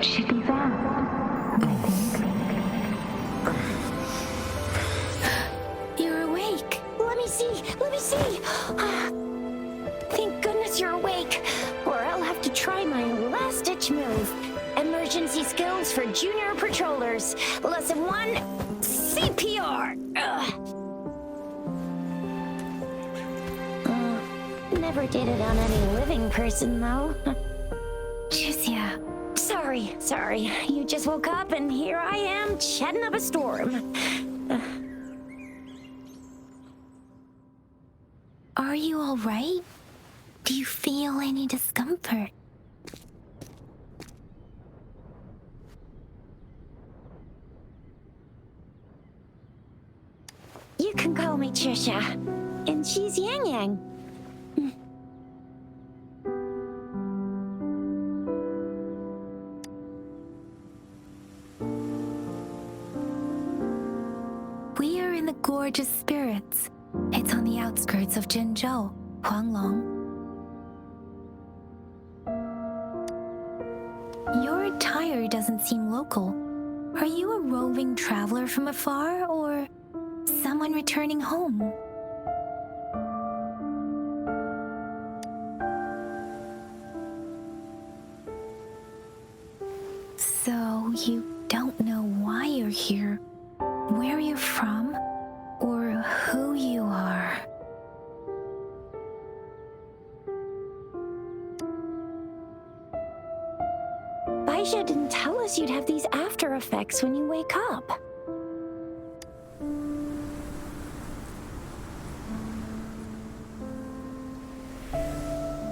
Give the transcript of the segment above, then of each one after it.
should be fast, I think. You're awake. Let me see. Thank goodness you're awake, or I'll have to try my last-ditch move. Emergency skills for junior patrollers. Lesson 1, CPR. Never did it on any living person, though. Juicia. Sorry. You just woke up, and here I am, chatting up a storm. Are you all right? Do you feel any discomfort? You can call me Trisha, and she's Yang Yang. We are in the Gorgeous Spirits. It's on the outskirts of Jinzhou, Huanglong. Your attire doesn't seem local. Are you a roving traveler from afar, or someone returning home? So you don't know why you're here, where you're from, or who you are. Baisha didn't tell us you'd have these after effects when you wake up.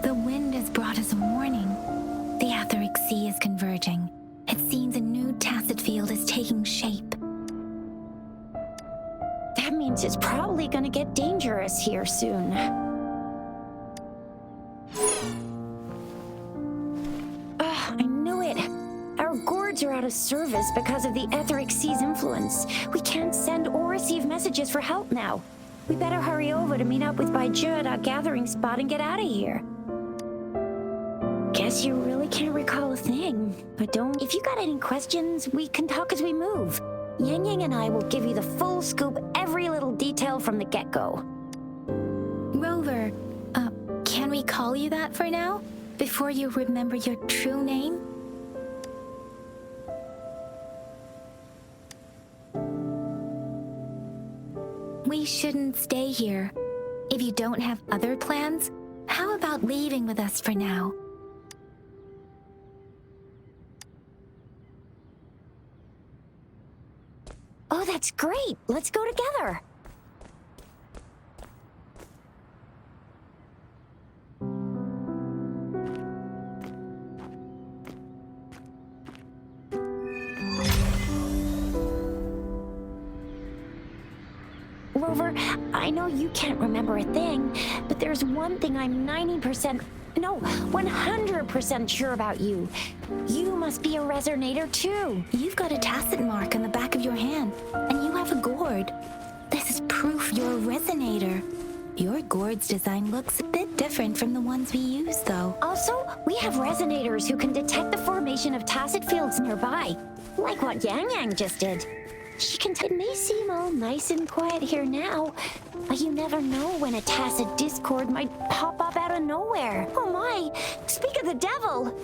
The wind has brought us a warning. The Etheric Sea is converging. It seems a new tacit field is taking shape. That means it's probably gonna get dangerous here soon. I knew it. Our gourds are out of service because of the Etheric Sea's influence. We can't send or receive messages for help now. We better hurry over to meet up with Baiju at our gathering spot and get out of here. Guess you really can't recall a thing. But if you got any questions, we can talk as we move. Yang Yang and I will give you the full scoop, every little detail from the get-go. Rover, can we call you that for now? Before you remember your true name? We shouldn't stay here. If you don't have other plans, how about leaving with us for now? Oh, that's great! Let's go together! Rover, I know you can't remember a thing, but there's one thing I'm 100% sure about you. You must be a resonator too. You've got a tacit mark on the back of your hand, and you have a gourd. This is proof you're a resonator. Your gourd's design looks a bit different from the ones we use, though. Also, we have resonators who can detect the formation of tacit fields nearby, like what Yang Yang just did. It may seem all nice and quiet here now, but you never know when a tacit discord might pop up out of nowhere. Oh my! Speak of the devil!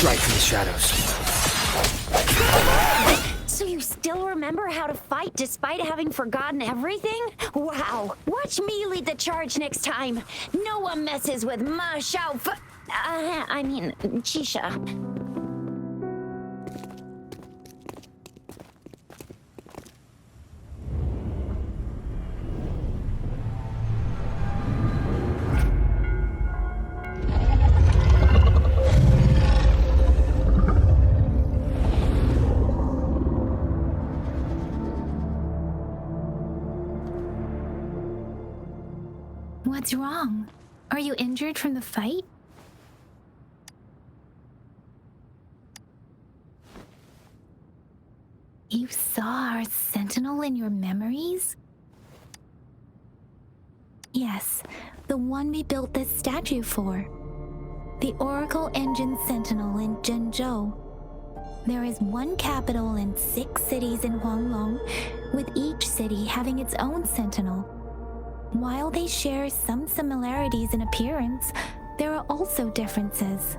Strike from the shadows. So you still remember how to fight despite having forgotten everything? Wow. Watch me lead the charge next time. No one messes with Ma Xiao Chisha. What's wrong? Are you injured from the fight? You saw our sentinel in your memories? Yes, the one we built this statue for. The Oracle Engine Sentinel in Zhenzhou. There is one capital and 6 cities in Huanglong, with each city having its own sentinel. While they share some similarities in appearance, there are also differences.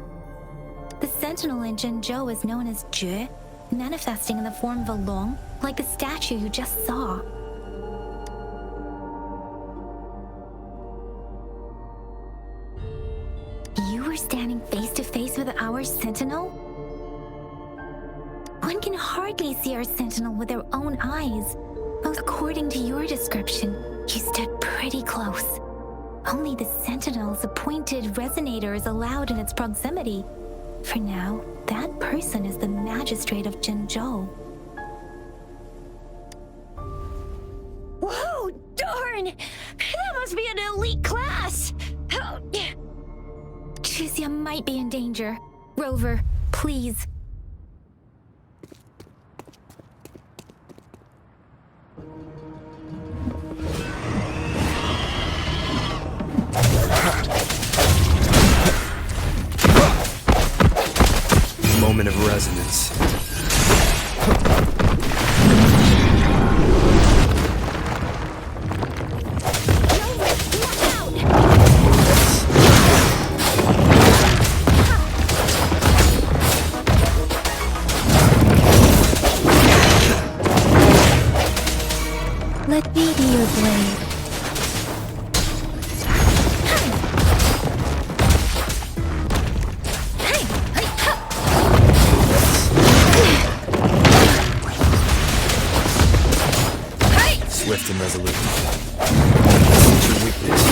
The sentinel in Zhenzhou is known as Jue, manifesting in the form of a long, like the statue you just saw. You were standing face to face with our sentinel? One can hardly see our sentinel with their own eyes. But according to your description, you stood pretty close. Only the sentinel's appointed resonator is allowed in its proximity. For now, that person is the magistrate of Zhenzhou. Whoa, darn! That must be an elite class! Chixia might be in danger. Rover, please. Moment of resonance. Let me be your blade. Swift and resolute. This is your weakness.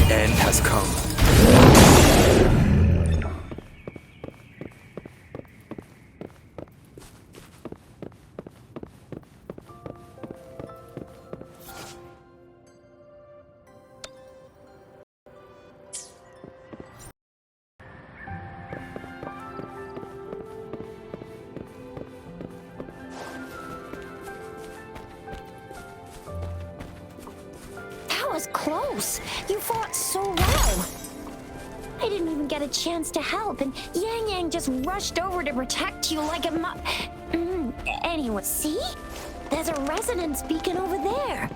The end has come. Was close. You fought so well. I didn't even get a chance to help, and Yang Yang just rushed over to protect you like a Anyway, see? There's a resonance beacon over there.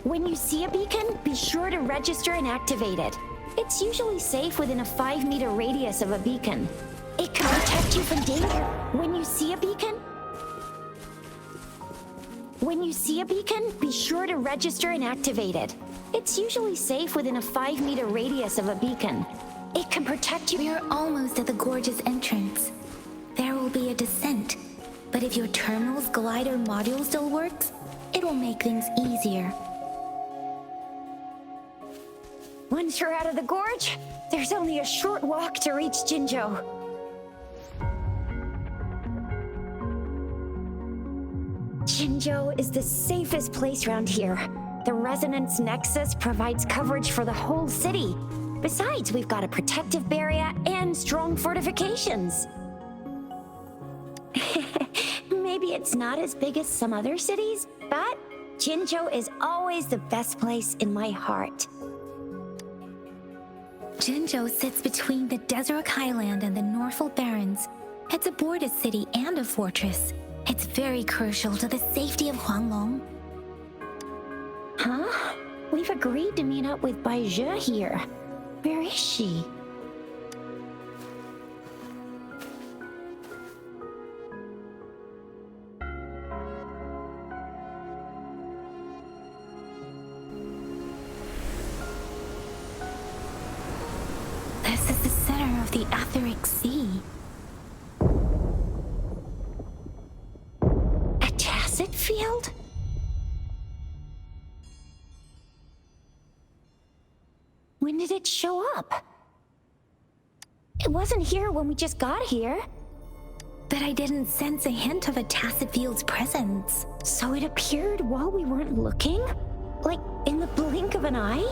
When you see a beacon, be sure to register and activate it. It's usually safe within a 5-meter radius of a beacon. It can protect you from danger. When you see a beacon, be sure to register and activate it. It's usually safe within a 5-meter radius of a beacon. It can protect you. We are almost at the gorge's entrance. There will be a descent, but if your terminal's glider module still works, it will make things easier. Once you're out of the gorge, there's only a short walk to reach Zhenzhou. Zhenzhou is the safest place around here. The Resonance Nexus provides coverage for the whole city. Besides, we've got a protective barrier and strong fortifications. Maybe it's not as big as some other cities, but Zhenzhou is always the best place in my heart. Zhenzhou sits between the Desert Highland and the Northful Barrens. It's a border city and a fortress. It's very crucial to the safety of Huanglong. Huh? We've agreed to meet up with Baija here. Where is she? This is the center of the Etheric Sea. A tacit field? When did it show up? It wasn't here when we just got here. But I didn't sense a hint of a tacit field's presence. So it appeared while we weren't looking? Like in the blink of an eye?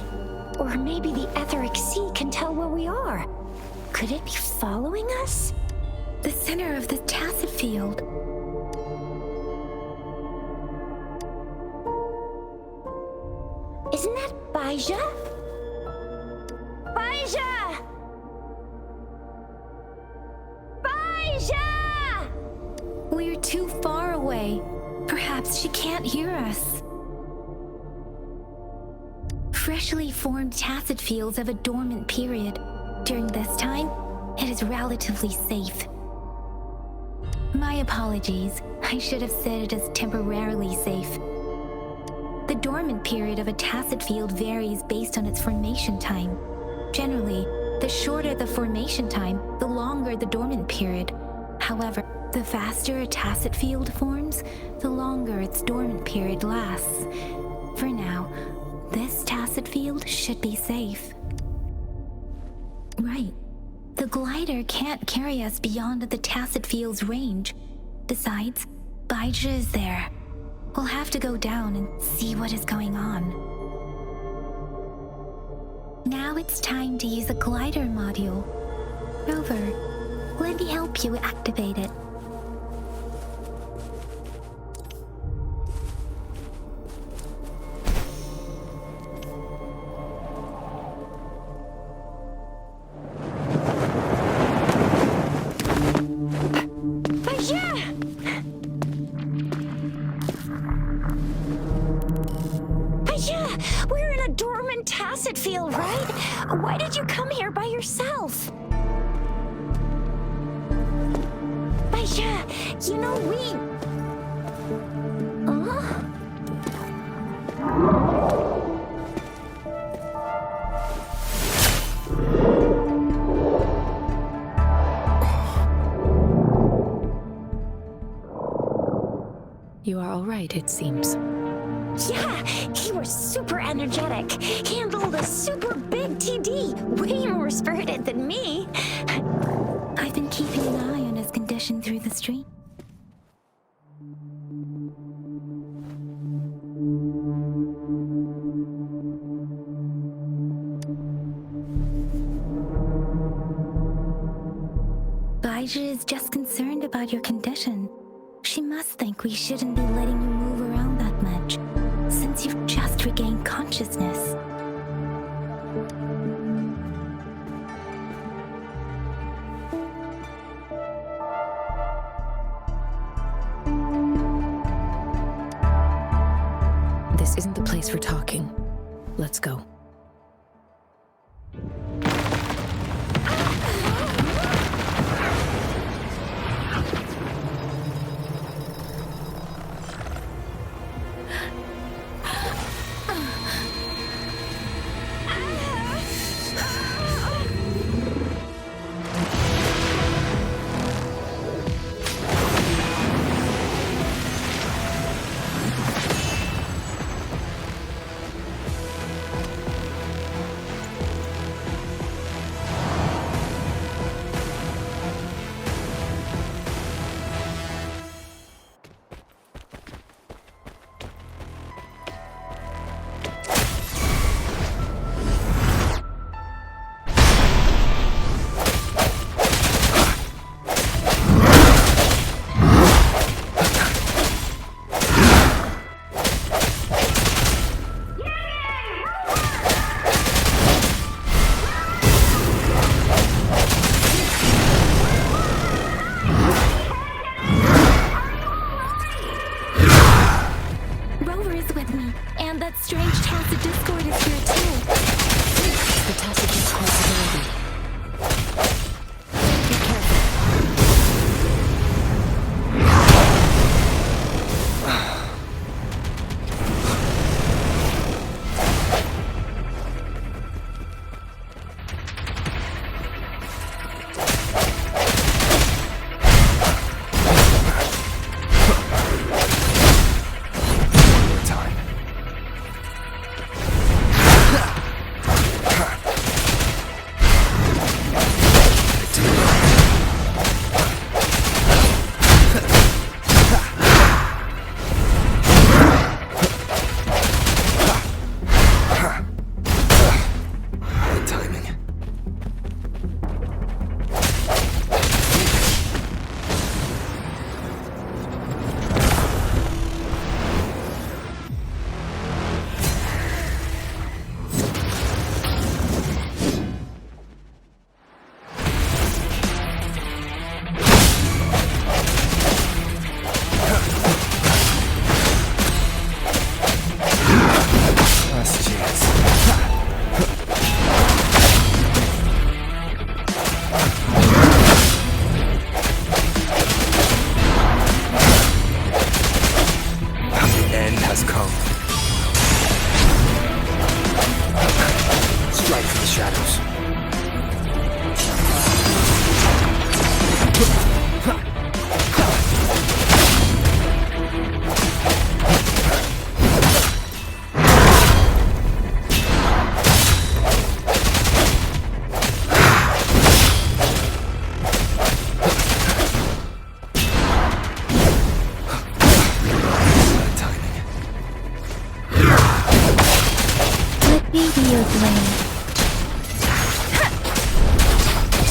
Or maybe the Etheric Sea can tell where we are. Could it be following us? The center of the tacit field. Isn't that Baija? Baija! Baija! We're too far away. Perhaps she can't hear us. Freshly formed tacit fields have a dormant period. During this time, it is relatively safe. My apologies. I should have said it is temporarily safe. The dormant period of a tacit field varies based on its formation time. Generally, the shorter the formation time, the longer the dormant period. However, the faster a tacit field forms, the longer its dormant period lasts. For now, this tacit field should be safe. Right. The glider can't carry us beyond the tacit field's range. Besides, Baija is there. We'll have to go down and see what is going on. Now it's time to use the glider module. Rover, let me help you activate it. We're in a dormant tacit field, right? Why did you come here by yourself? Baija, you know we... You are all right, it seems. Yeah, he was super energetic. Handled a super big TD. Way more spirited than me. I've been keeping an eye on his condition through the stream. Baija is just concerned about your condition. She must think we shouldn't be letting you move around that much, since you've just regained consciousness. This isn't the place for talking. Let's go. is with me, and that strange tacit discord is here too. The tacit discord ability. Be careful.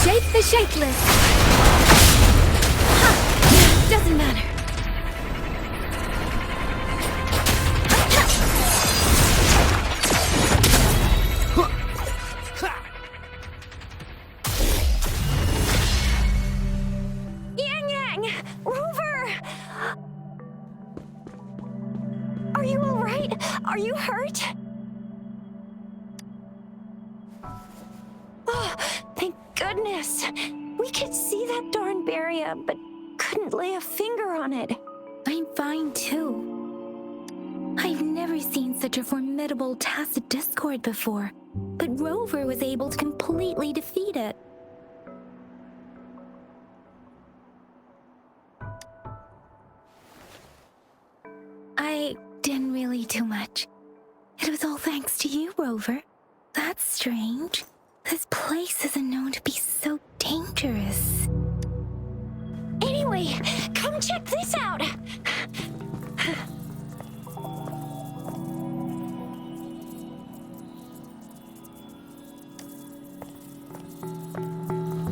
Shape the shapeless! Ha! Doesn't matter. Yang! Rover! Are you alright? Are you hurt? Oh, thank goodness. We could see that darn barrier, but couldn't lay a finger on it. I'm fine too. I've never seen such a formidable tacit discord before, but Rover was able to completely defeat it. I didn't really do much. It was all thanks to you, Rover. That's strange. This place isn't known to be so dangerous. Anyway, come check this out.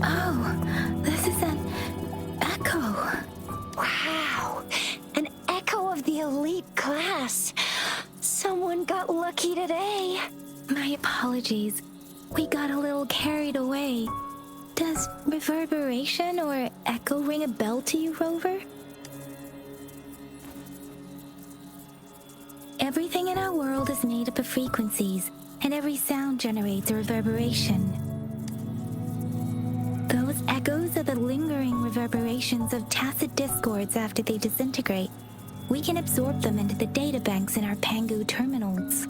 Oh, this is an echo. Wow, an echo of the elite class. Someone got lucky today. My apologies. We got a little carried away. Does reverberation or echo ring a bell to you, Rover? Everything in our world is made up of frequencies, and every sound generates a reverberation. Those echoes are the lingering reverberations of tacit discords after they disintegrate. We can absorb them into the databanks in our Pangu terminals.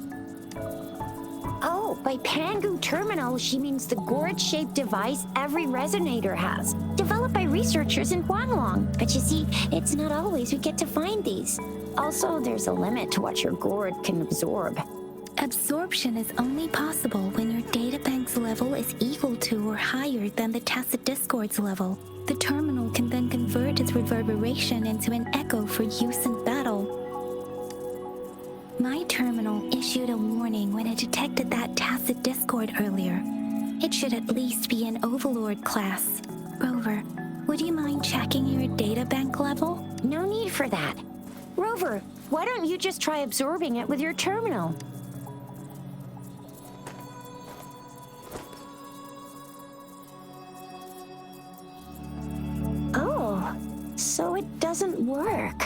Oh, by Pangu terminal, she means the gourd-shaped device every resonator has, developed by researchers in Guanlong. But you see, it's not always we get to find these. Also, there's a limit to what your gourd can absorb. Absorption is only possible when your databank's level is equal to or higher than the tacit discord's level. The terminal can then convert its reverberation into an echo for use in battle. My terminal issued a warning when it detected that tacit discord earlier. It should at least be an Overlord class. Rover, would you mind checking your databank level? No need for that. Rover, why don't you just try absorbing it with your terminal? Oh, so it doesn't work.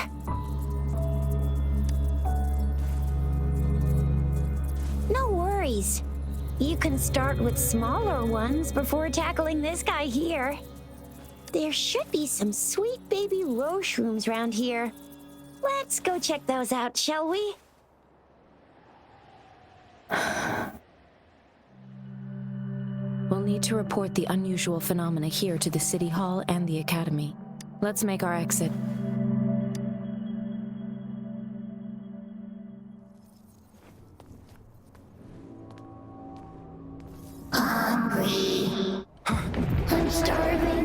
worries. You can start with smaller ones before tackling this guy here. There should be some sweet baby roche rooms around here. Let's go check those out, shall we? We'll need to report the unusual phenomena here to the City Hall and the Academy. Let's make our exit. Hungry. I'm starving.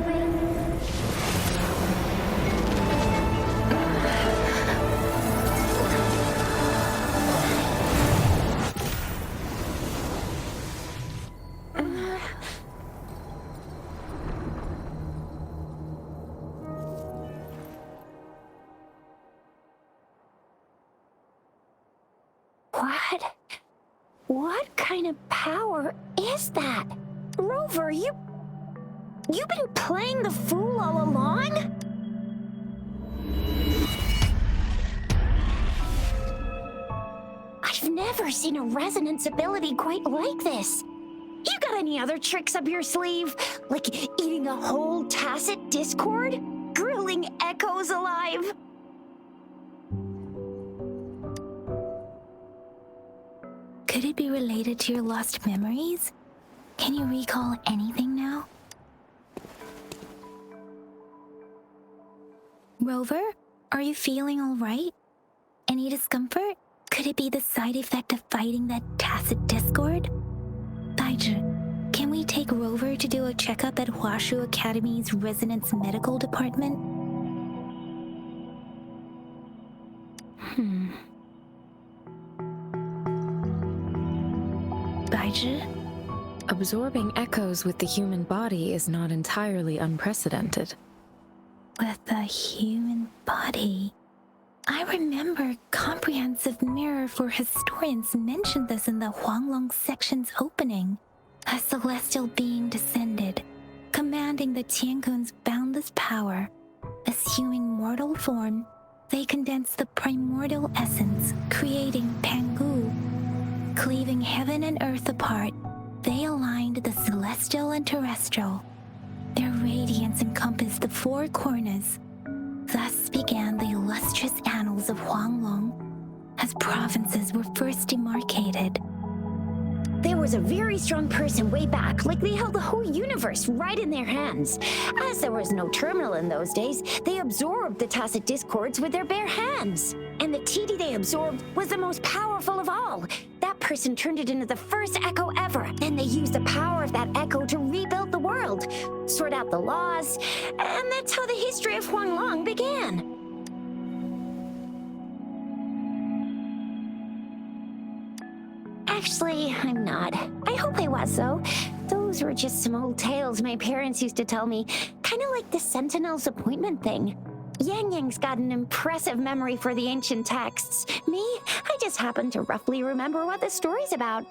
What kind of power is that? Rover, you've been playing the fool all along? I've never seen a resonance ability quite like this. You got any other tricks up your sleeve? Like eating a whole tacit discord? Grilling echoes alive? Could it be related to your lost memories? Can you recall anything now? Rover, are you feeling all right? Any discomfort? Could it be the side effect of fighting that tacit discord? Baizhi, can we take Rover to do a checkup at Huashu Academy's Resonance Medical Department? Baizhi? Absorbing echoes with the human body is not entirely unprecedented. With the human body. I remember Comprehensive Mirror for Historians mentioned this in the Huanglong section's opening. A celestial being descended, commanding the Tiankun's boundless power. Assuming mortal form, they condensed the primordial essence, creating Pangu. Cleaving heaven and earth apart, they aligned the celestial and terrestrial. Their radiance encompassed the four corners. Thus began the illustrious annals of Huanglong, as provinces were first demarcated. There was a very strong person way back, like they held the whole universe right in their hands. As there was no terminal in those days, they absorbed the tacit discords with their bare hands. And the TD they absorbed was the most powerful of all. That person turned it into the first echo ever. Then they used the power of that echo to rebuild the world, sort out the laws, and that's how the history of Huanglong began. Actually, I'm not. I hope I was, though. Those were just some old tales my parents used to tell me, kind of like the Sentinel's appointment thing. Yang Yang's got an impressive memory for the ancient texts. Me, I just happen to roughly remember what the story's about.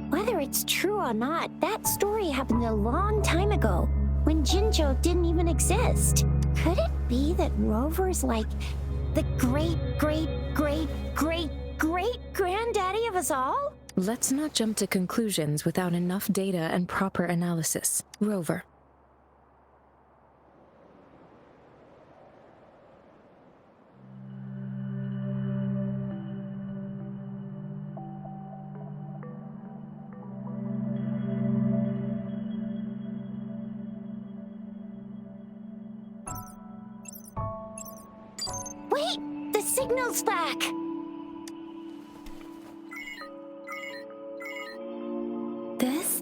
Whether it's true or not, that story happened a long time ago, when Jinzhou didn't even exist. Could it be that Rover's like the great-great-great-great-granddaddy of us all? Let's not jump to conclusions without enough data and proper analysis. Rover. Wait! The signal's back! This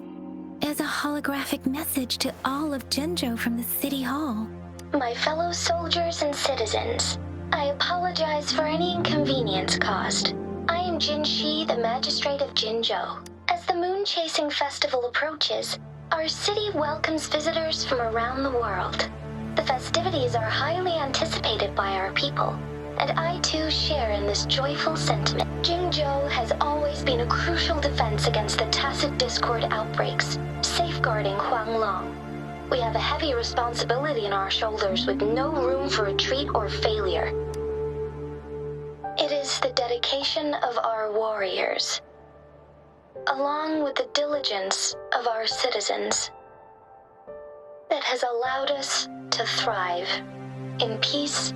is a holographic message to all of Jinzhou from the City Hall. My fellow soldiers and citizens, I apologize for any inconvenience caused. I am Jin Shi, the Magistrate of Jinzhou. As the Moon Chasing Festival approaches, our city welcomes visitors from around the world. The festivities are highly anticipated by our people, and I too share in this joyful sentiment. Jinzhou has always been a crucial defense against the tacit discord outbreaks, safeguarding Huanglong. We have a heavy responsibility on our shoulders with no room for retreat or failure. It is the dedication of our warriors. along with the diligence of our citizens, that has allowed us to thrive in peace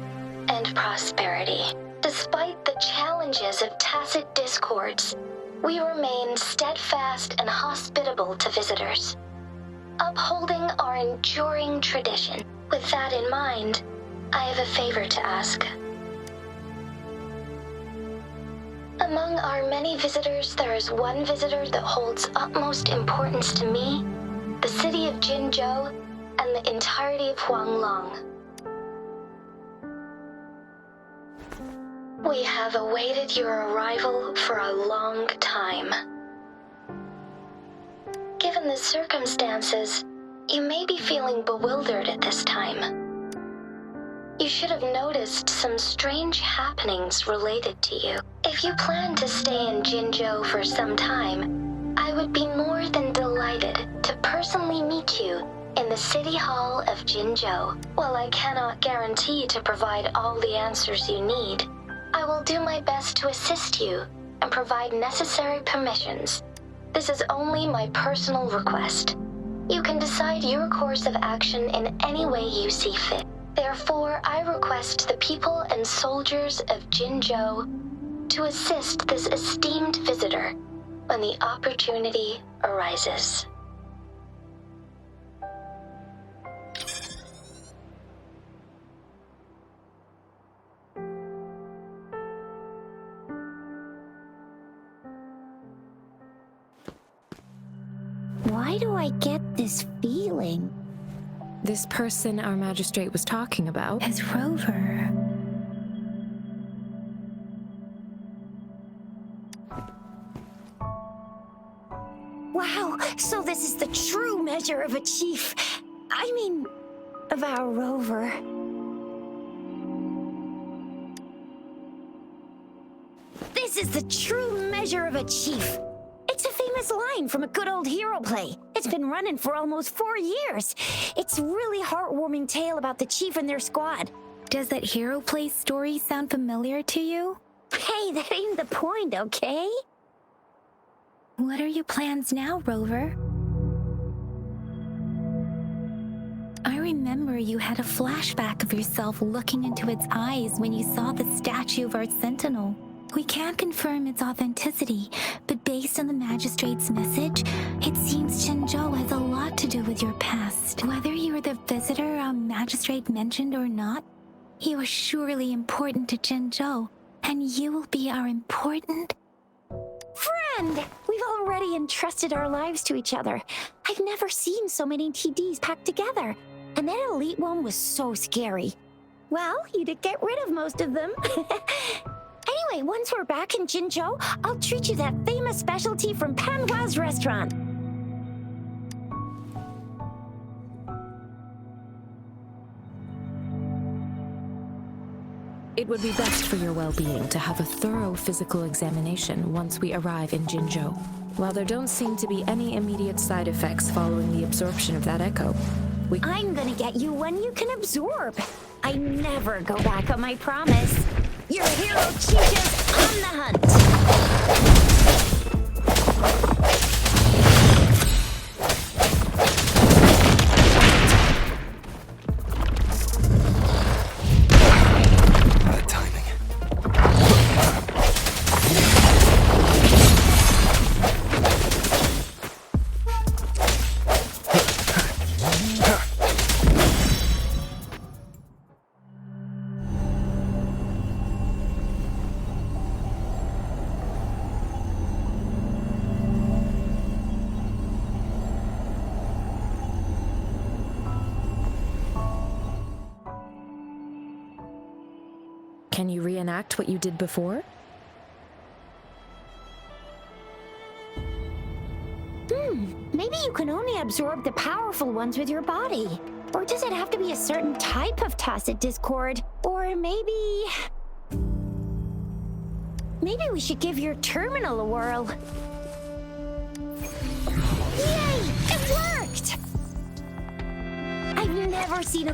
and prosperity. Despite the challenges of tacit discords, we remain steadfast and hospitable to visitors, upholding our enduring tradition. With that in mind, I have a favor to ask. Among our many visitors, there is one visitor that holds utmost importance to me, the city of Jinzhou, and the entirety of Huanglong. We have awaited your arrival for a long time. Given the circumstances, you may be feeling bewildered at this time. You should have noticed some strange happenings related to you. If you plan to stay in Jinzhou for some time, I would be more than delighted to personally meet you in the City Hall of Jinzhou. While I cannot guarantee to provide all the answers you need, I will do my best to assist you and provide necessary permissions. This is only my personal request. You can decide your course of action in any way you see fit. Therefore, I request the people and soldiers of Jinzhou to assist this esteemed visitor when the opportunity arises. Why do I get this feeling? This person our magistrate was talking about. As Rover. Wow, so this is the true measure of a chief. I mean, of our rover. This is the true measure of a chief. It's a famous line from a good old hero play. It's been running for almost 4 years. It's a really heartwarming tale about the chief and their squad. Does that hero play story sound familiar to you? Hey, that ain't the point, okay? What are your plans now, Rover? I remember you had a flashback of yourself looking into its eyes when you saw the statue of our sentinel. We can't confirm its authenticity, but based on the magistrate's message, it seems Jinzhou has a lot to do with your past. Whether you're the visitor our magistrate mentioned or not, you are surely important to Jinzhou, and you will be our important Friend! We've already entrusted our lives to each other. I've never seen so many TDs packed together. And that elite one was so scary. Well, you did get rid of most of them. Anyway, once we're back in Jinzhou, I'll treat you that famous specialty from Panhua's restaurant. It would be best for your well-being to have a thorough physical examination once we arrive in Jinzhou. While there don't seem to be any immediate side effects following the absorption of that echo, I'm gonna get you one you can absorb. I never go back on my promise. Your hero Chicha's on the hunt. Bad timing. can you reenact what you did before? Maybe you can only absorb the powerful ones with your body. Or does it have to be a certain type of tacit discord? Or maybe we should give your terminal a whirl. Yay! It worked! I've never seen a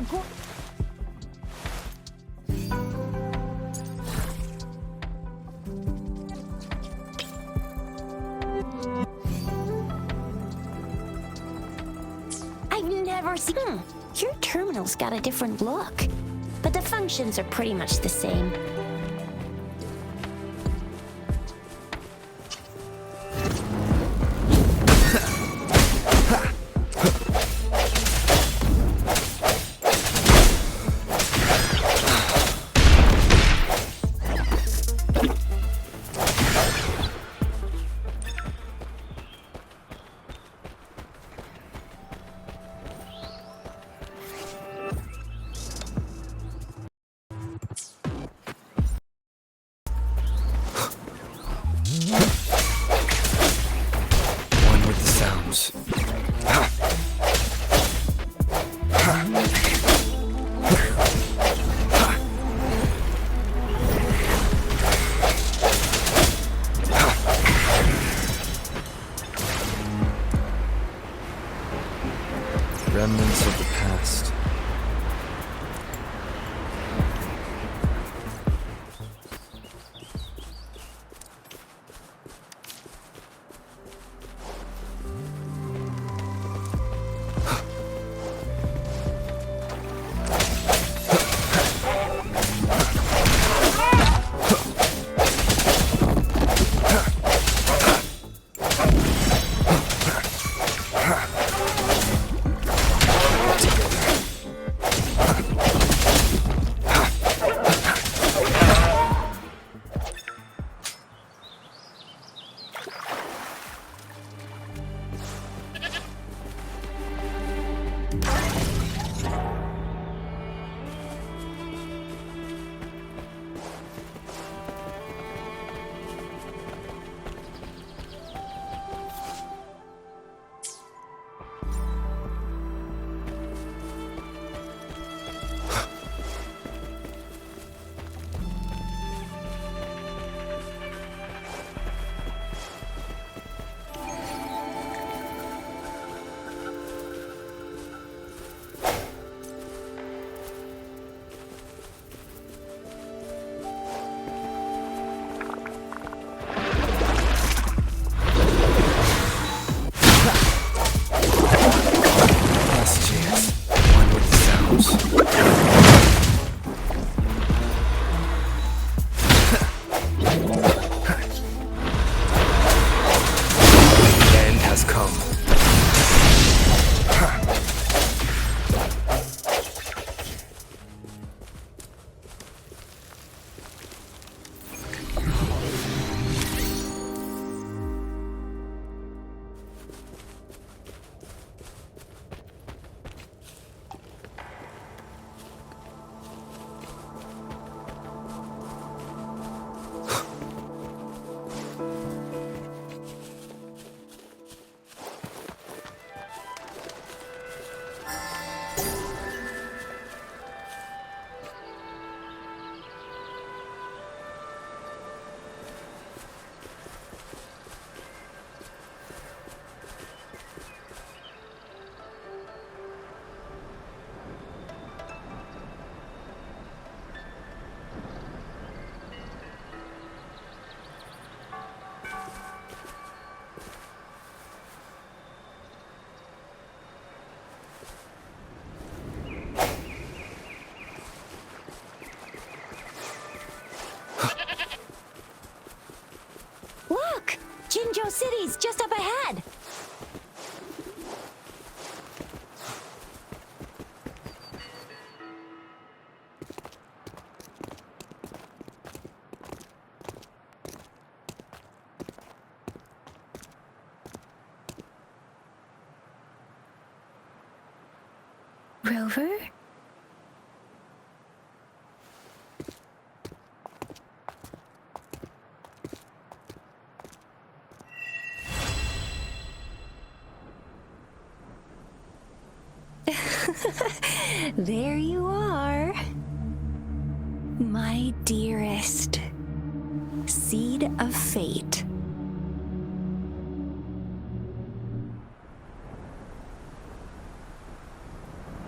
Your terminal's got a different look, but the functions are pretty much the same. One with the sounds. Remnants of the past. Jinzhou City's just up ahead! Rover? There you are. My dearest. Seed of fate.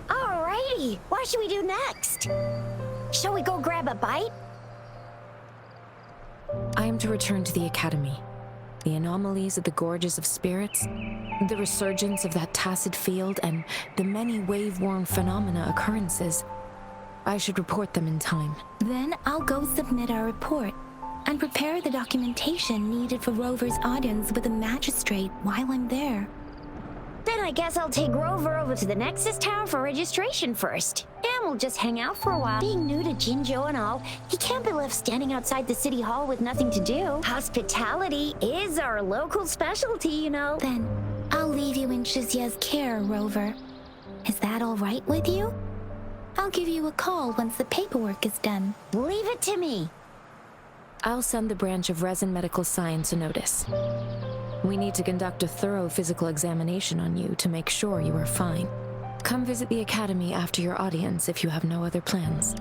Alrighty, what should we do next? Shall we go grab a bite? I am to return to the academy. the anomalies of the gorges of spirits, the resurgence of that tacit field, and the many wave-worn phenomena occurrences. I should report them in time. Then I'll go submit our report and prepare the documentation needed for Rover's audience with the magistrate while I'm there. Then I guess I'll take Rover over to the Nexus Tower for registration first. And we'll just hang out for a while. Being new to Jinzhou and all, he can't be left standing outside the city hall with nothing to do. Hospitality is our local specialty, you know. Then I'll leave you in Shizia's care, Rover. Is that all right with you? I'll give you a call once the paperwork is done. Leave it to me. I'll send the branch of Resin Medical Science a notice. We need to conduct a thorough physical examination on you to make sure you are fine. Come visit the academy after your audience if you have no other plans.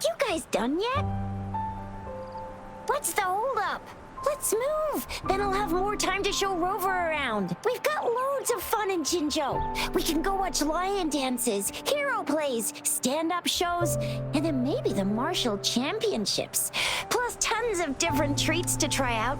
You guys done yet? What's the holdup? Let's move! Then I'll have more time to show Rover around. We've got loads of fun in Jinzhou. We can go watch lion dances, hero plays, stand-up shows, and then maybe the martial championships. Plus tons of different treats to try out.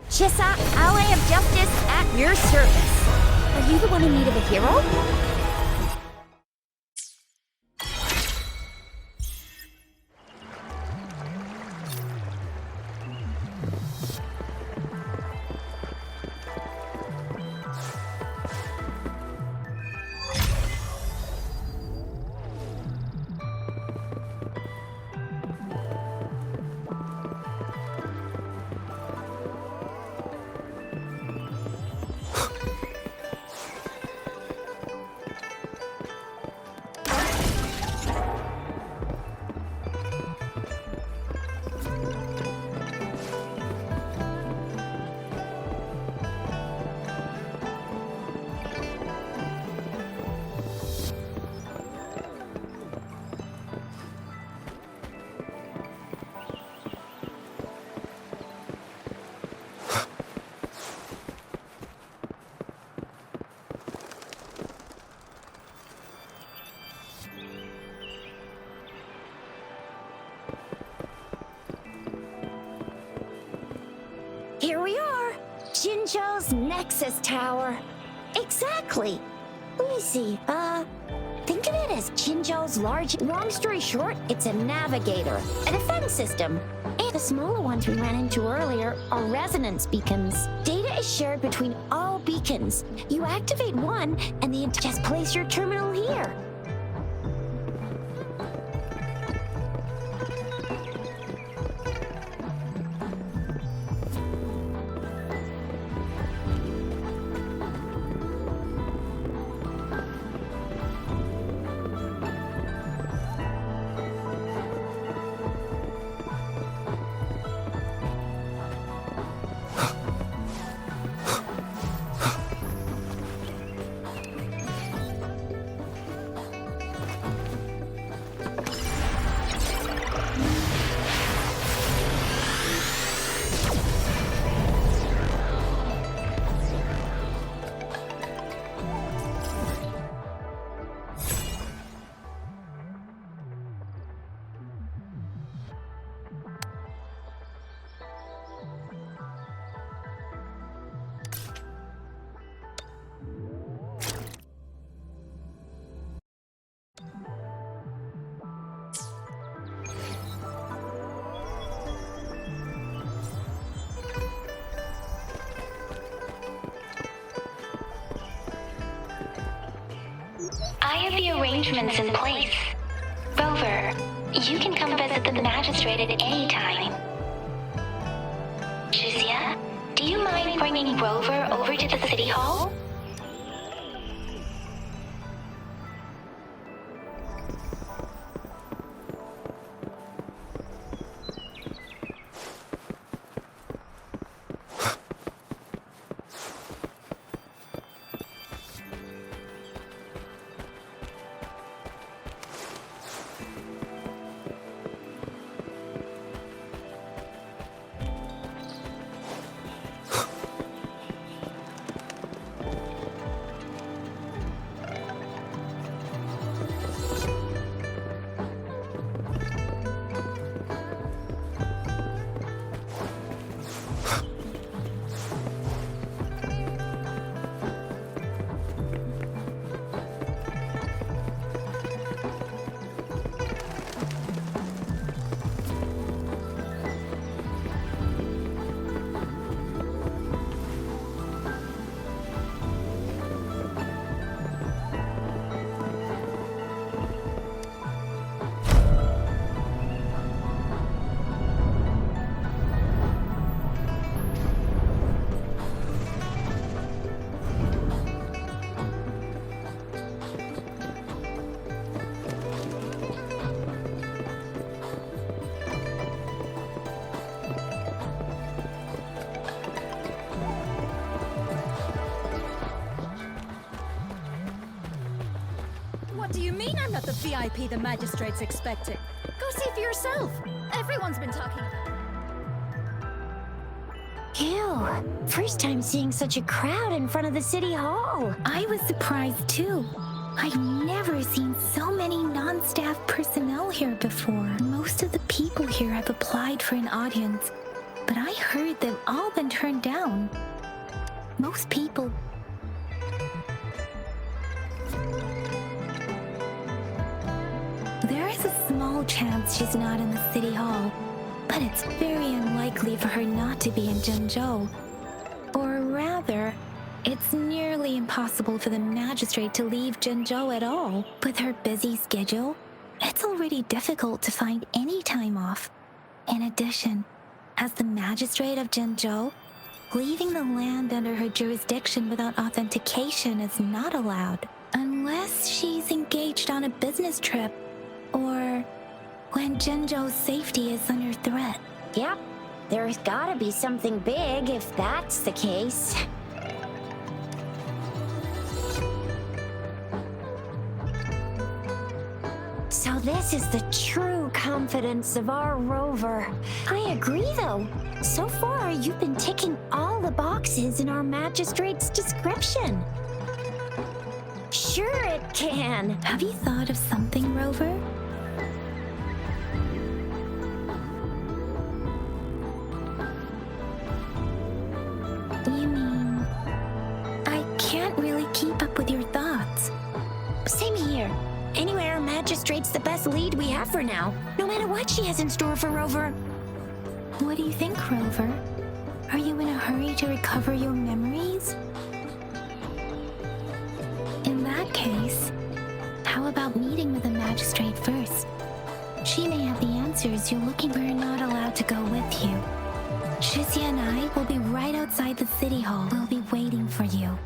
Chissa, ally of justice at your service. Are you the one in need of a hero? Here we are, Jinzhou's Nexus Tower. Exactly. Let me see, think of it as Jinzhou's long story short, it's a navigator, a defense system. And the smaller ones we ran into earlier are resonance beacons. Data is shared between all beacons. You activate one, and just place your terminal here. I have the arrangements in place. Rover, you can come visit the magistrate at any time. Jizia, do you mind bringing Rover over to the city hall? What do you mean I'm not the VIP the magistrate's expecting? Go see for yourself. Everyone's been talking about it. Ew. First time seeing such a crowd in front of the city hall. I was surprised too. I've never seen so many non-staff personnel here before. Most of the people here have applied for an audience, but I heard they've all been turned down. Most people... There is a small chance she's not in the city hall, but it's very unlikely for her not to be in Zhengzhou. Or rather, it's nearly impossible for the magistrate to leave Zhengzhou at all. With her busy schedule, it's already difficult to find any time off. In addition, as the magistrate of Zhengzhou, leaving the land under her jurisdiction without authentication is not allowed, unless she's engaged on a business trip or when Zhengzhou's safety is under threat. Yep. There's gotta be something big if that's the case. So this is the true confidence of our rover. I agree, though. So far, you've been ticking all the boxes in our magistrate's description. Sure it can. Have you thought of something, Rover? You mean... I can't really keep up with your thoughts. Same here. Anyway, our magistrate's the best lead we have for now, no matter what she has in store for Rover. What do you think, Rover? Are you in a hurry to recover your memories? In that case, how about meeting with the magistrate first? She may have the answers you're looking for. We're not allowed to go with you. Shizia and I will be right outside the city hall. We'll be waiting for you.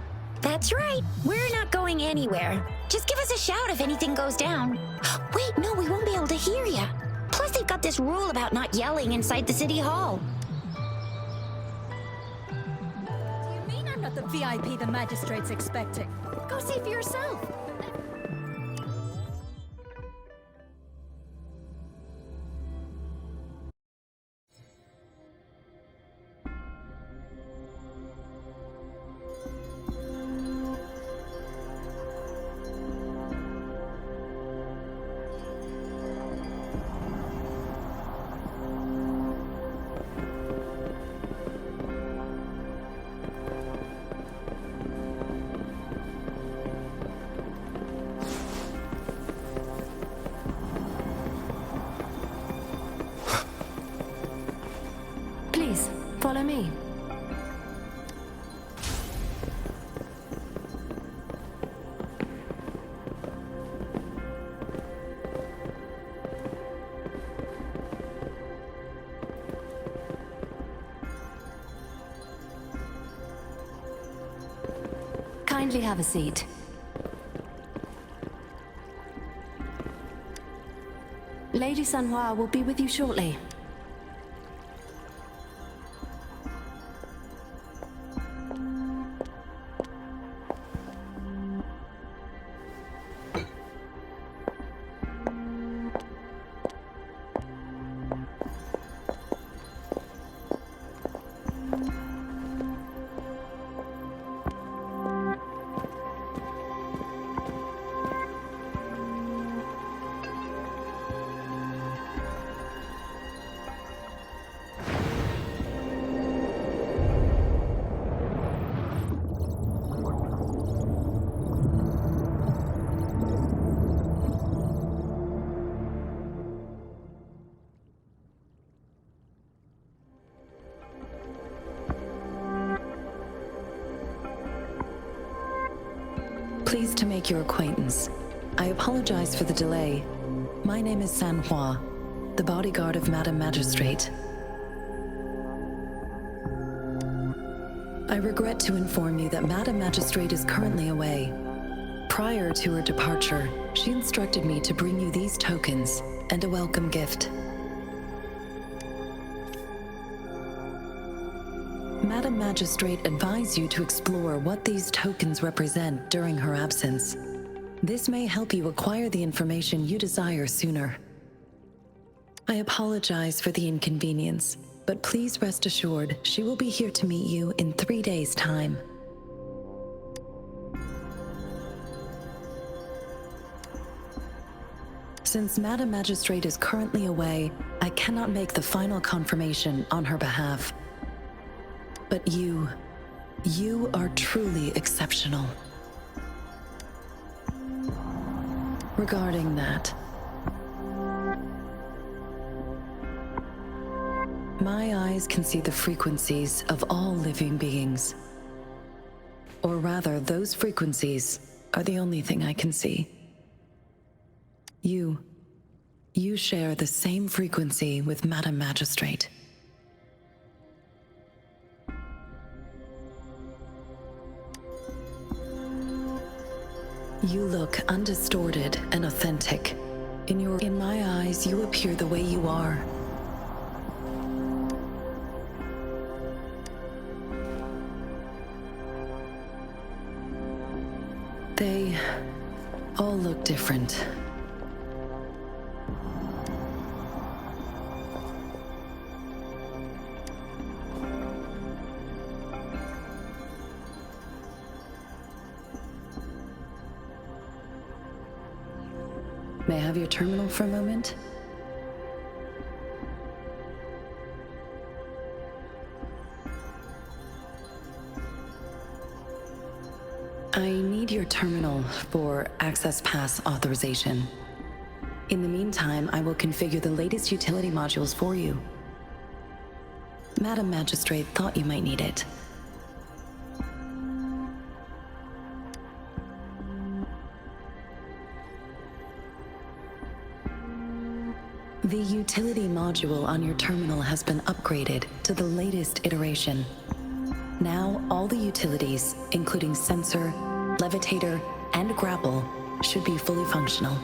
That's right. We're not going anywhere. Just give us a shout if anything goes down. Wait, no, we won't be able to hear you. Plus, they've got this rule about not yelling inside the city hall. Do you mean I'm not the VIP the magistrate's expecting? Go see for yourself. have a seat. Lady Sanhua will be with you shortly. Pleased to make your acquaintance. I apologize for the delay. My name is Sanhua, the bodyguard of Madam Magistrate. I regret to inform you that Madam Magistrate is currently away. Prior to her departure, she instructed me to bring you these tokens and a welcome gift. Madam Magistrate advised you to explore what these tokens represent during her absence. This may help you acquire the information you desire sooner. I apologize for the inconvenience, but please rest assured she will be here to meet you in 3 days' time. Since Madam Magistrate is currently away, I cannot make the final confirmation on her behalf. But you are truly exceptional. Regarding that, my eyes can see the frequencies of all living beings. Or rather, those frequencies are the only thing I can see. You share the same frequency with Madam Magistrate. You look undistorted and authentic. In my eyes, you appear the way you are. They all look different. May I have your terminal for a moment? I need your terminal for access pass authorization. In the meantime, I will configure the latest utility modules for you. Madam Magistrate thought you might need it. The utility module on your terminal has been upgraded to the latest iteration. Now, all the utilities, including sensor, levitator, and grapple, should be fully functional.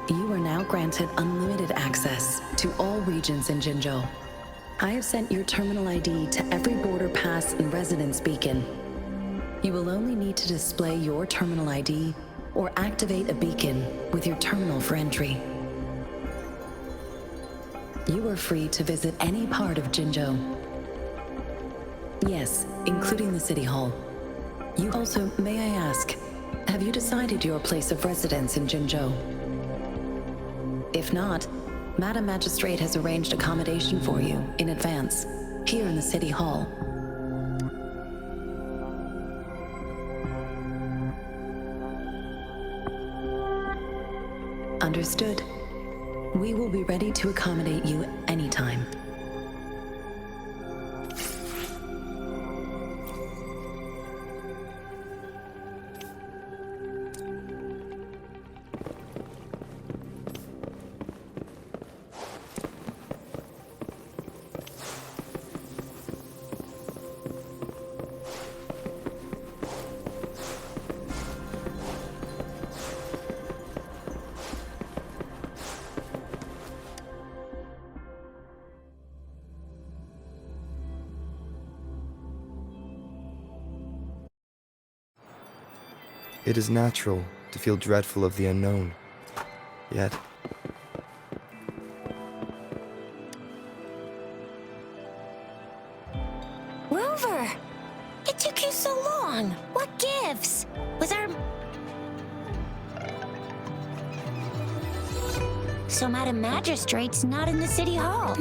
You are now granted unlimited access to all regions in Jinzhou. I have sent your terminal ID to every border pass and residence beacon. You will only need to display your terminal ID or activate a beacon with your terminal for entry. You are free to visit any part of Jinzhou. Yes, including the City Hall. You also, may I ask, have you decided your place of residence in Jinzhou? If not, Madam Magistrate has arranged accommodation for you in advance, here in the City Hall. Understood. We will be ready to accommodate you anytime. It is natural to feel dreadful of the unknown. Yet, Rover! It took you so long! What gives? Was our... So Madam Magistrate's not in the City Hall.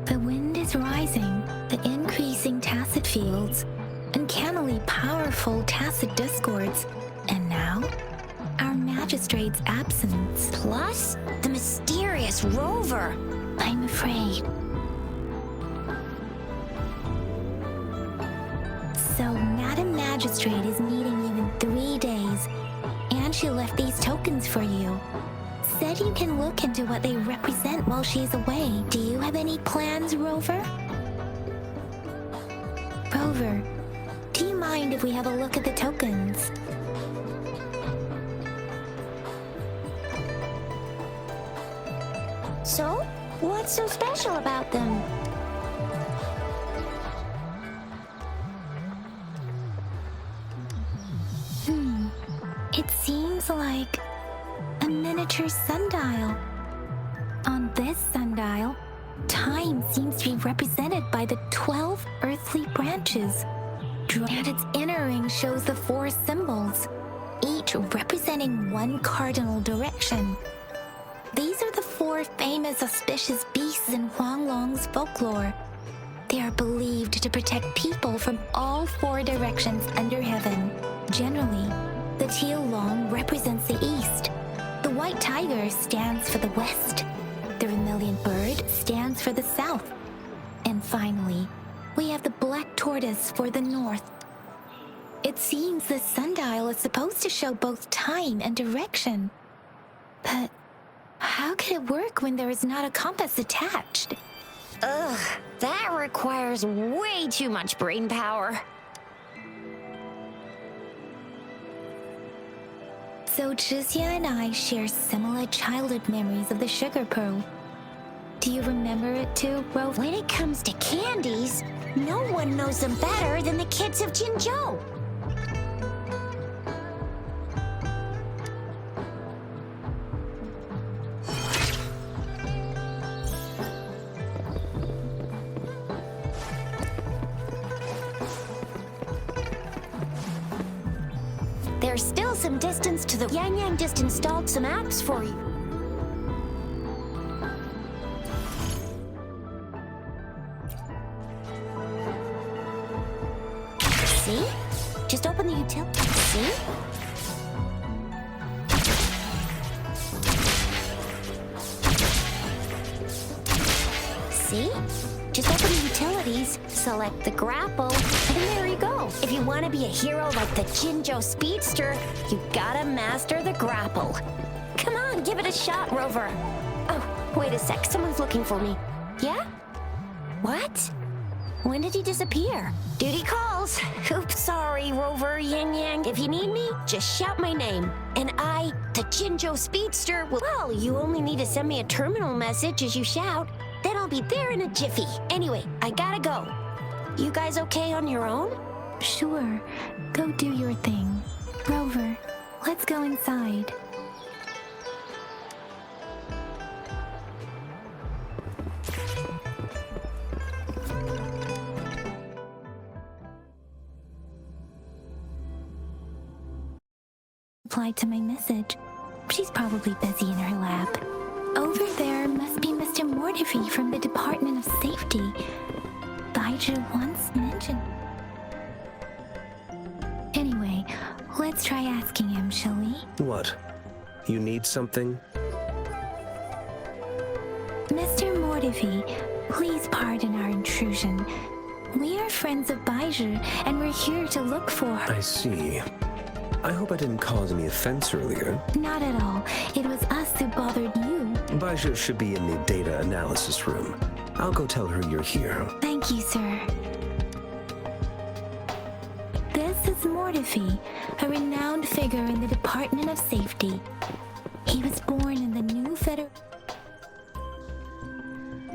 The wind is rising, the increasing tacit fields, uncannily powerful tacit discords, and now, our magistrate's absence. Plus, the mysterious Rover. I'm afraid. So, Madam Magistrate is meeting you in 3 days, and she left these tokens for you. Said you can look into what they represent while she's away. Do you have any plans, Rover? Rover, do you mind if we have a look at the tokens? So, what's so special about them? It seems like a miniature sundial. On this sundial, time seems to be represented by the 12 earthly branches. And its inner ring shows the 4 symbols, each representing one cardinal direction. These are the 4 famous auspicious beasts in Huanglong's folklore. They are believed to protect people from all 4 directions under heaven. Generally, the teal long represents the east. The white tiger stands for the west. The vermilion bird stands for the south. And finally, we have the black tortoise for the north. It seems the sundial is supposed to show both time and direction. But how could it work when there is not a compass attached? Ugh, that requires way too much brain power. So Zhixia and I share similar childhood memories of the sugar pearl. Do you remember it too, Rover? When it comes to candies, no one knows them better than the kids of Jinzhou. There's still some distance to the Yang Yang just installed some apps for you. See? Just open the utility. See? See? Just open the utilities, select the grapple, and there you go. If you want to be a hero like the Jinzhou Speedster, you gotta master the grapple. Come on, give it a shot, Rover. Oh, wait a sec, someone's looking for me. Yeah? What? When did he disappear? Duty calls. Oops, sorry, Rover, Yang Yang. If you need me, just shout my name. And I, the Jinzhou Speedster, will... Well, you only need to send me a terminal message as you shout. Then I'll be there in a jiffy. Anyway, I gotta go. You guys okay on your own? Sure. Go do your thing. Rover, let's go inside. Replied to my message. She's probably busy in her lab. Over there must be Mr. Mortifi from the Department of Safety. Baizhi once mentioned. Anyway, let's try asking him, shall we? What? You need something? Mr. Mortifi, please pardon our intrusion. We are friends of Baizhi, and we're here to look for her. I see. I hope I didn't cause any offense earlier. Not at all. It was us who bothered you. Baizhi should be in the data analysis room. I'll go tell her you're here. Thank you, sir. This is Mortifi, a renowned figure in the Department of Safety. He was born in the new Federation.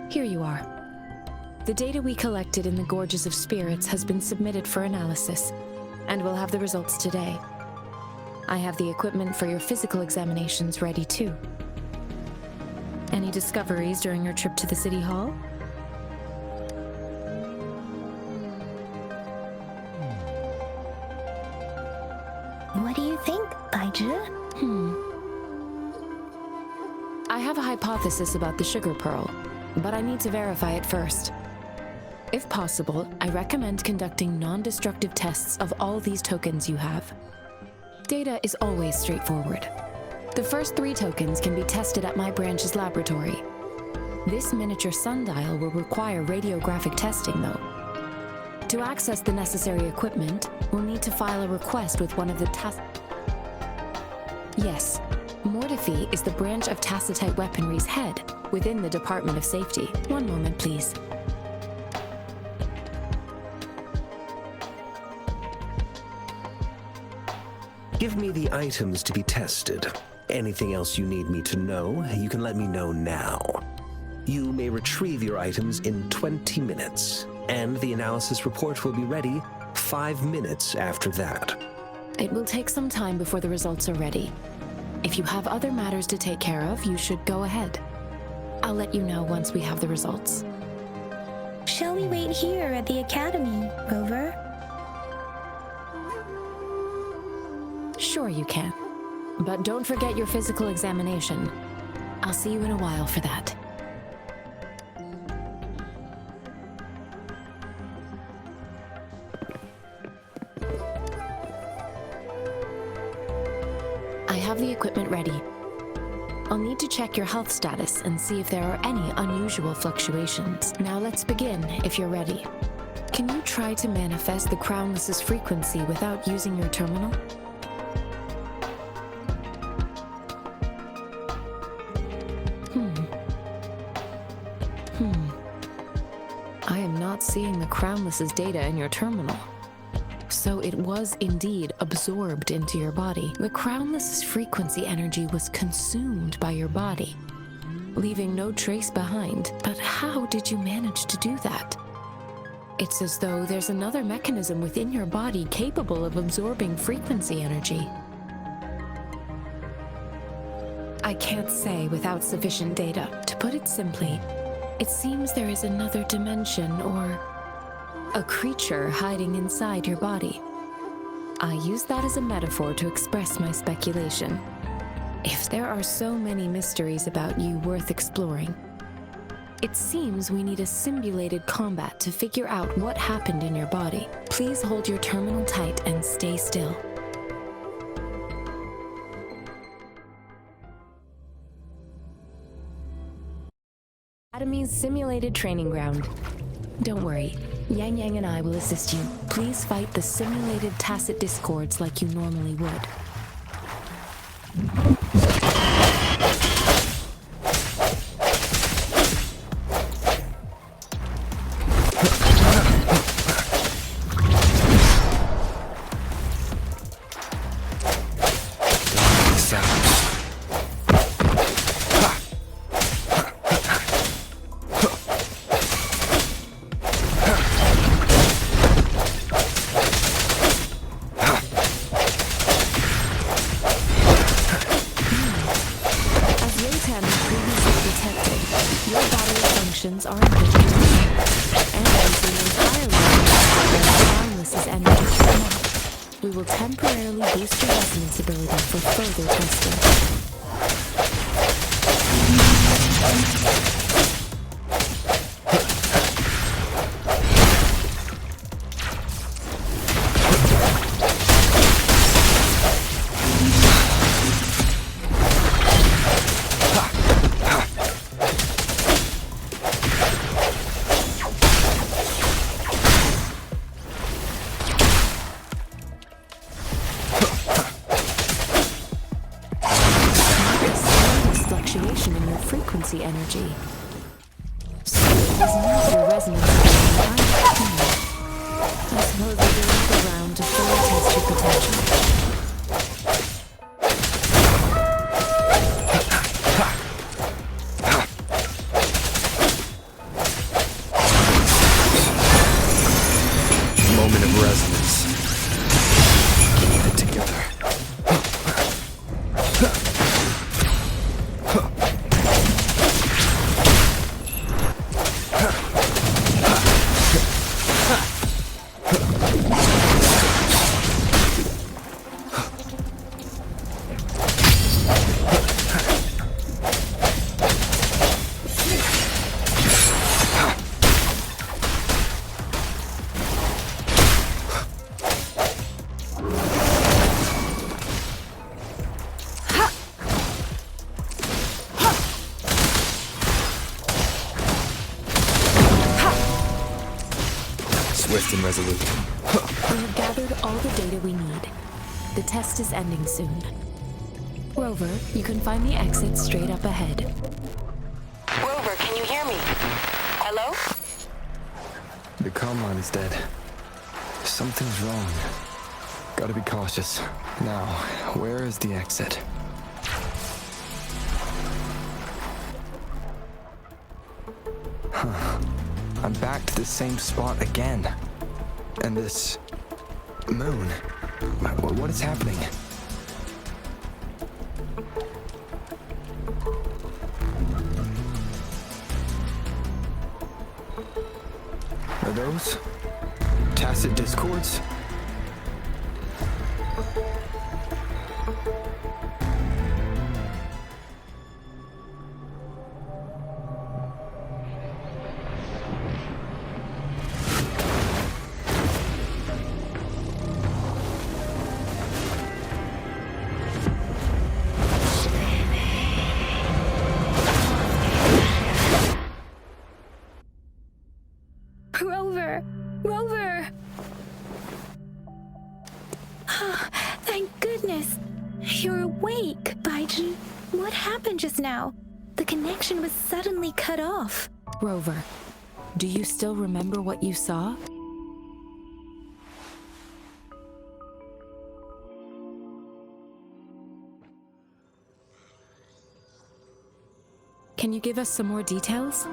Here you are. The data we collected in the Gorges of Spirits has been submitted for analysis, and we'll have the results today. I have the equipment for your physical examinations ready too. Any discoveries during your trip to the City Hall? What do you think, Baizhi? I have a hypothesis about the sugar pearl, but I need to verify it first. If possible, I recommend conducting non-destructive tests of all these tokens you have. Data is always straightforward. The first 3 tokens can be tested at my branch's laboratory. This miniature sundial will require radiographic testing, though. To access the necessary equipment, we'll need to file a request with one of the Yes, Mortifi is the branch of Tacitite Weaponry's head within the Department of Safety. One moment, please. Give me the items to be tested. Anything else you need me to know, you can let me know now. You may retrieve your items in 20 minutes, and the analysis report will be ready 5 minutes after that. It will take some time before the results are ready. If you have other matters to take care of, you should go ahead. I'll let you know once we have the results. Shall we wait here at the Academy, Rover? Sure you can. But don't forget your physical examination. I'll see you in a while for that. I have the equipment ready. I'll need to check your health status and see if there are any unusual fluctuations. Now let's begin, if you're ready. Can you try to manifest the Crownless's frequency without using your terminal? I am not seeing the Crownless's data in your terminal. So it was indeed absorbed into your body. The Crownless's frequency energy was consumed by your body, leaving no trace behind. But how did you manage to do that? It's as though there's another mechanism within your body capable of absorbing frequency energy. I can't say without sufficient data. To put it simply, it seems there is another dimension or a creature hiding inside your body. I use that as a metaphor to express my speculation. If there are so many mysteries about you worth exploring, it seems we need a simulated combat to figure out what happened in your body. Please hold your terminal tight and stay still. Academy's simulated training ground. Don't worry, Yang Yang and I will assist you. Please fight the simulated tacit discords like you normally would. Are individual and using entirely Crownless's energy. We will temporarily boost your resonance ability for further testing. Fluctuation in your frequency energy. So it was not your resonance ability. I suppose we'll do another round to fully test your potential. Resonance. Keep it together. Swift and resolute. We have gathered all the data we need. The test is ending soon. Rover, you can find the exit straight up ahead. Rover, can you hear me? Hello? The comm line is dead. Something's wrong. Gotta be cautious. Now, where is the exit? Huh. I'm back to the same spot again. And this... moon. What is happening? Are those tacit discords? Rover! Rover! Thank goodness! You're awake, Baijin. What happened just now? The connection was suddenly cut off. Rover, do you still remember what you saw? Can you give us some more details?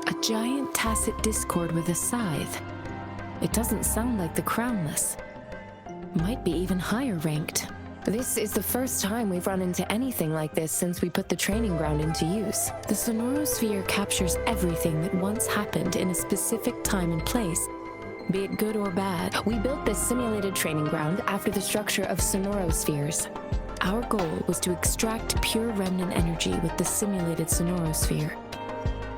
A giant tacit discord with a scythe. It doesn't sound like the crownless. Might be even higher ranked. This is the first time we've run into anything like this since we put the training ground into use. The sonorosphere captures everything that once happened in a specific time and place, be it good or bad. We built this simulated training ground after the structure of sonorospheres. Our goal was to extract pure remnant energy with the simulated sonorosphere.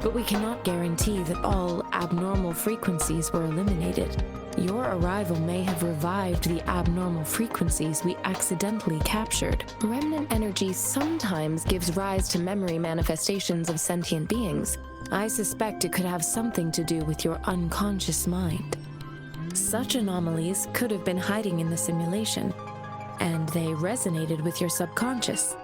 But we cannot guarantee that all abnormal frequencies were eliminated. Your arrival may have revived the abnormal frequencies we accidentally captured. Remnant energy sometimes gives rise to memory manifestations of sentient beings. I suspect it could have something to do with your unconscious mind. Such anomalies could have been hiding in the simulation, and they resonated with your subconscious.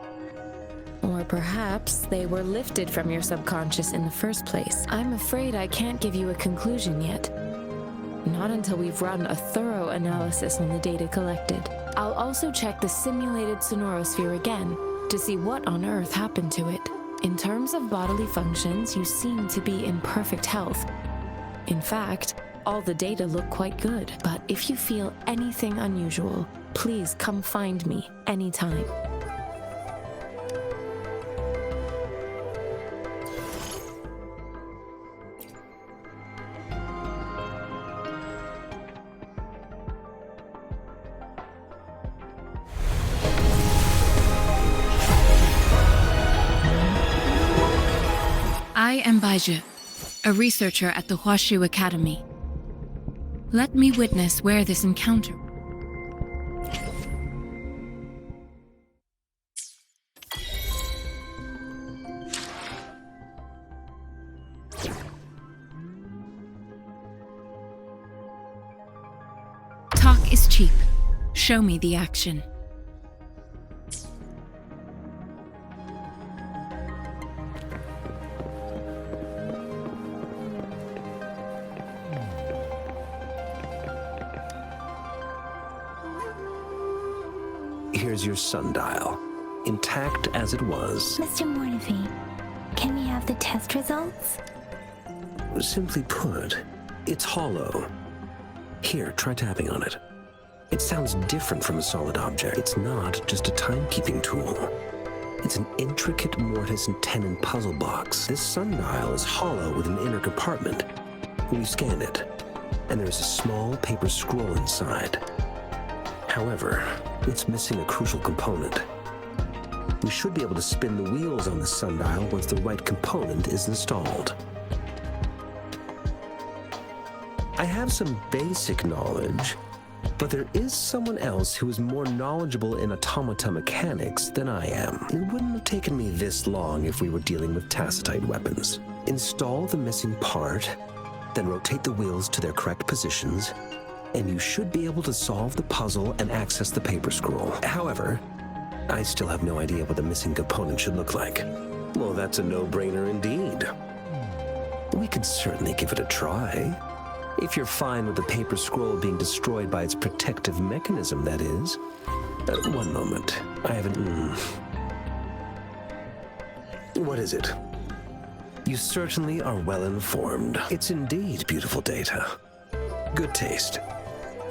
Or perhaps they were lifted from your subconscious in the first place. I'm afraid I can't give you a conclusion yet. Not until we've run a thorough analysis on the data collected. I'll also check the simulated sonorosphere again to see what on earth happened to it. In terms of bodily functions, you seem to be in perfect health. In fact, all the data look quite good. But if you feel anything unusual, please come find me anytime. I am Baizhi, a researcher at the Huashu Academy. Let me witness where this encounter... Talk is cheap. Show me the action. Here's your sundial, intact as it was. Mr. Mornifee, can we have the test results? Simply put, It's hollow. Here, try tapping on it. It sounds different from a solid object. It's not just a timekeeping tool. It's an intricate mortise and tenon puzzle box. This sundial is hollow with an inner compartment. We scan it, and there's a small paper scroll inside. However, it's missing a crucial component. We should be able to spin the wheels on the sundial once the right component is installed. I have some basic knowledge, but there is someone else who is more knowledgeable in automata mechanics than I am. It wouldn't have taken me this long if we were dealing with tacitite weapons. Install the missing part, then rotate the wheels to their correct positions, and you should be able to solve the puzzle and access the paper scroll. However, I still have no idea what the missing component should look like. Well, that's a no-brainer indeed. We could certainly give it a try. If you're fine with the paper scroll being destroyed by its protective mechanism, that is. One moment. I haven't... What is it? You certainly are well informed. It's indeed beautiful data. Good taste.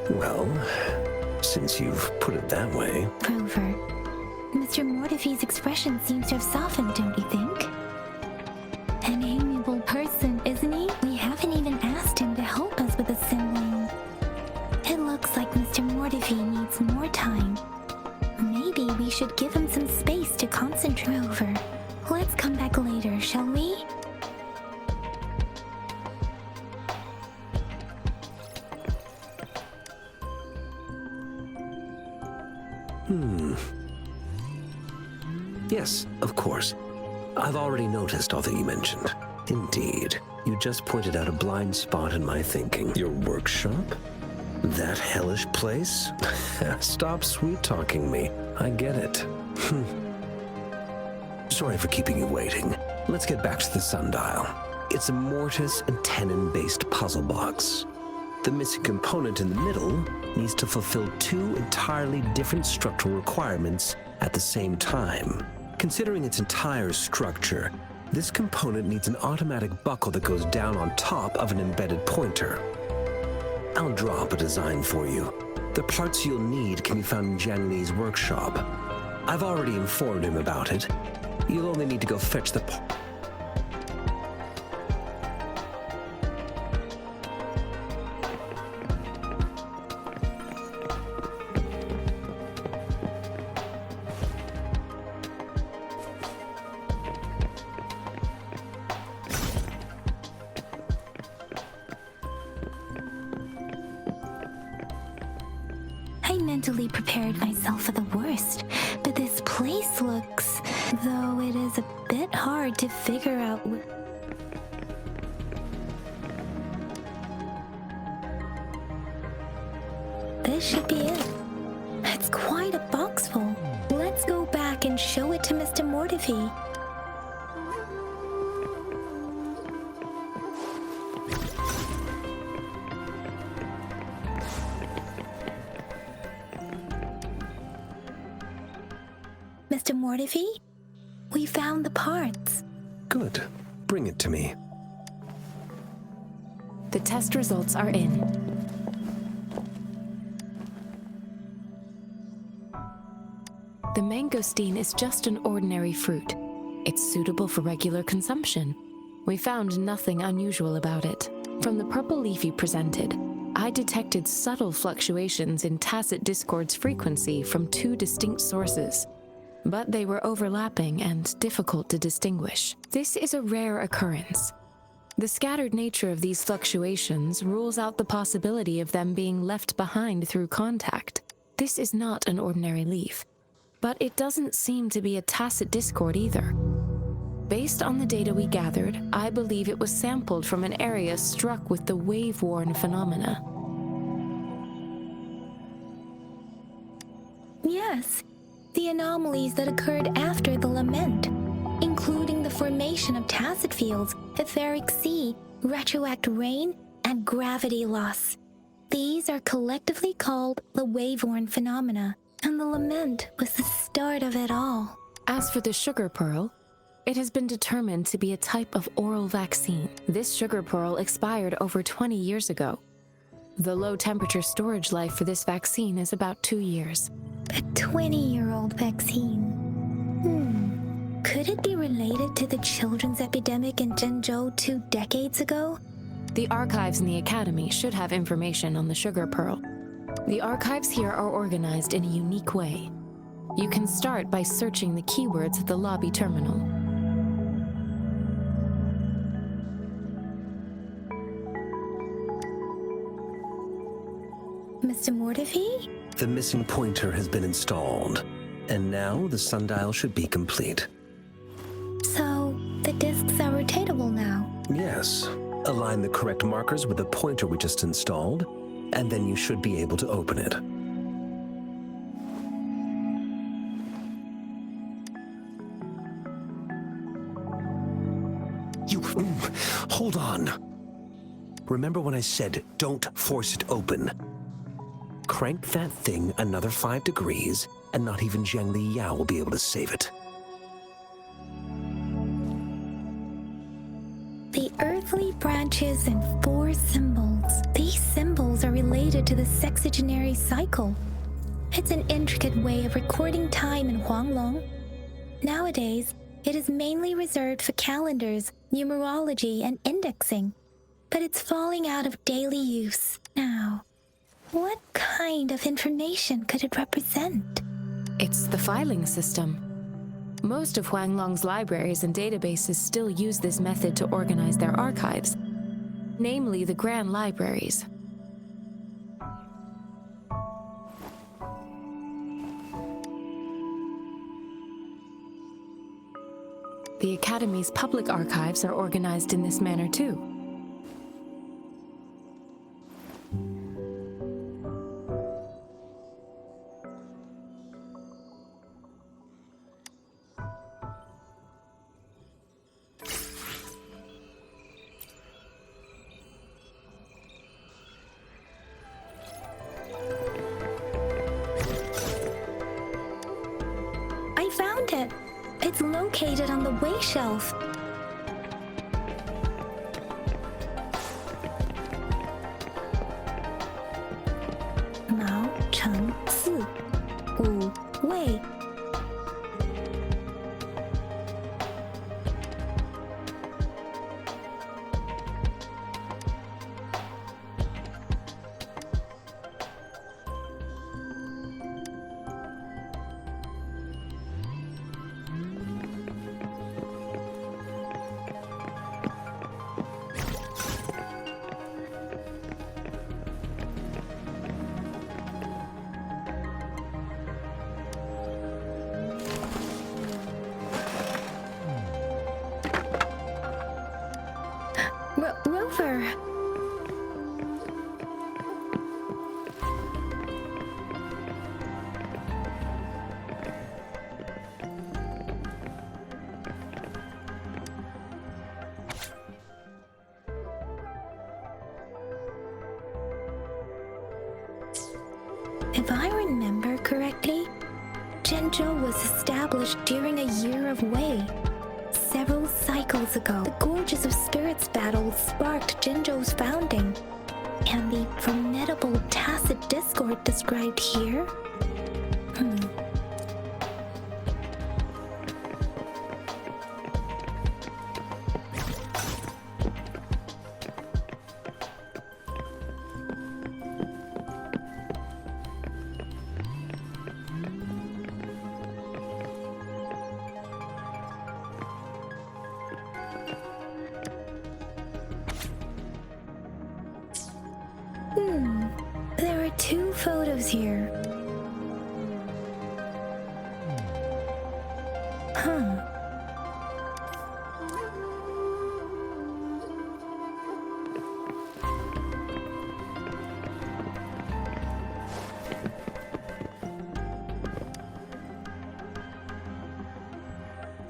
Well, since you've put it that way... Rover, Mr. Mortefi's expression seems to have softened, don't you think? An amiable person, isn't he? We haven't even asked him to help us with assembling. It looks like Mr. Mortefi needs more time. Maybe we should give him some space to concentrate. Rover, let's come back later, shall we? Yes, of course. I've already noticed all that you mentioned. Indeed, you just pointed out a blind spot in my thinking. Your workshop? That hellish place? Stop sweet-talking me. I get it. Sorry for keeping you waiting. Let's get back to the sundial. It's a mortise and tenon-based puzzle box. The missing component in the middle needs to fulfill two entirely different structural requirements at the same time. Considering its entire structure, this component needs an automatic buckle that goes down on top of an embedded pointer. I'll draw up a design for you. The parts you'll need can be found in Giannini's workshop. I've already informed him about it. You'll only need to go fetch the part. I mentally prepared myself for the worst, but this place looks... though it is a bit hard to figure out This should be it. It's quite a box full. Let's go back and show it to Mr. Mortefi. Mr. Mortefi, we found the parts. Good. Bring it to me. The test results are in. The mangosteen is just an ordinary fruit. It's suitable for regular consumption. We found nothing unusual about it. From the purple leaf you presented, I detected subtle fluctuations in tacit discord's frequency from two distinct sources. But they were overlapping and difficult to distinguish. This is a rare occurrence. The scattered nature of these fluctuations rules out the possibility of them being left behind through contact. This is not an ordinary leaf, but it doesn't seem to be a tacit discord either. Based on the data we gathered, I believe it was sampled from an area struck with the wave-worn phenomena. Yes, the anomalies that occurred after the lament, including the formation of tacit fields, etheric sea, retroact rain, and gravity loss. These are collectively called the wave-worn phenomena, and the lament was the start of it all. As for the sugar pearl, It has been determined to be a type of oral vaccine. This sugar pearl expired over 20 years ago. The low-temperature storage life for this vaccine is about 2 years. A 20-year-old vaccine. Could it be related to the children's epidemic in Zhengzhou 2 decades ago? The archives in the Academy should have information on the sugar pearl. The archives here are organized in a unique way. You can start by searching the keywords at the lobby terminal. Mr. Mortefi? The missing pointer has been installed, and now the sundial should be complete. So, the discs are rotatable now? Yes. Align the correct markers with the pointer we just installed, and then you should be able to open it. Hold on. Remember when I said don't force it open? Crank that thing another 5 degrees, and not even Zhang Li Yao will be able to save it. The earthly branches and 4 symbols. These symbols are related to the sexagenary cycle. It's an intricate way of recording time in Huanglong. Nowadays, it is mainly reserved for calendars, numerology, and indexing. But it's falling out of daily use now. What kind of information could it represent? It's the filing system. Most of Huanglong's libraries and databases still use this method to organize their archives, namely the grand libraries. The Academy's public archives are organized in this manner too. I found it! It's located on the way shelf. Mao Cheng Si Wu Wei. Rover! If I remember correctly, Zhengzhou was established during a year of Wei. Several cycles ago, the Gorges of Spirits battle sparked Zhengzhou's founding. And the formidable tacit discord described here? There are 2 photos here.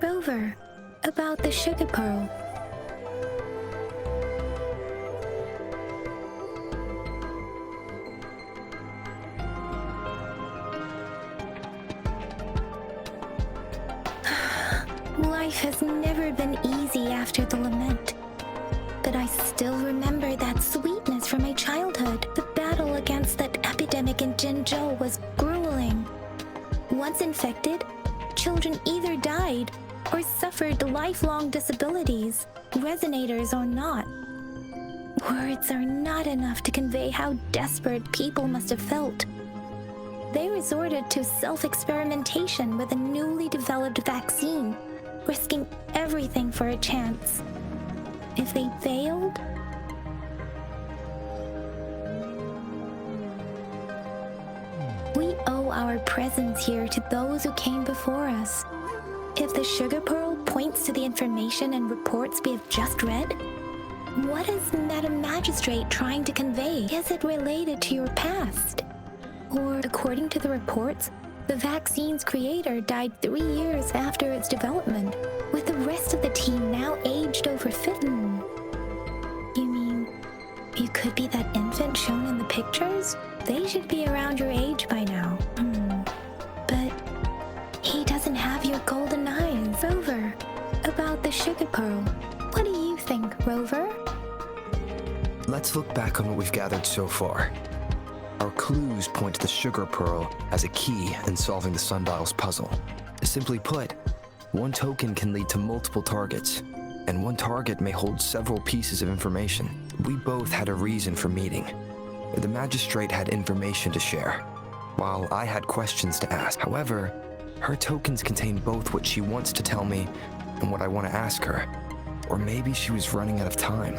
Rover, about the sugar pearl. Will I Life has never been easy after the lament. But I still remember that sweetness from my childhood. The battle against that epidemic in Jinzhou was grueling. Once infected, children either died or suffered lifelong disabilities, resonators or not. Words are not enough to convey how desperate people must have felt. They resorted to self-experimentation with a newly developed vaccine, risking everything for a chance. If they failed, we owe our presence here to those who came before us. If the sugar pearl points to the information and reports we have just read, what is Madam Magistrate trying to convey? Is it related to your past? Or, according to the reports, the vaccine's creator died 3 years after its development, with the rest of the team now aged over 50. You mean, you could be that infant shown in the pictures? They should be around your age by now. But he doesn't have your golden eyes. Rover, about the sugar pearl, what do you think, Rover? Let's look back on what we've gathered so far. Our clues point to the sugar pearl as a key in solving the sundial's puzzle. Simply put, one token can lead to multiple targets, and one target may hold several pieces of information. We both had a reason for meeting. The magistrate had information to share, while I had questions to ask. However, her tokens contain both what she wants to tell me and what I want to ask her. Or maybe she was running out of time.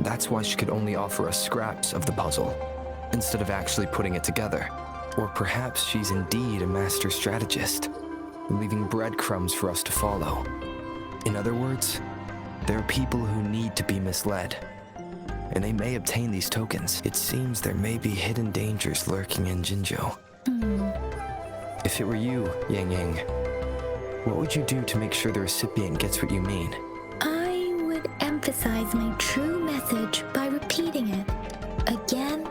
That's why she could only offer us scraps of the puzzle, instead of actually putting it together. Or perhaps she's indeed a master strategist, leaving breadcrumbs for us to follow. In other words, there are people who need to be misled, and they may obtain these tokens. It seems there may be hidden dangers lurking in Jinzhou. If it were you, Yang Yang, what would you do to make sure the recipient gets what you mean? I would emphasize my true message by repeating it again.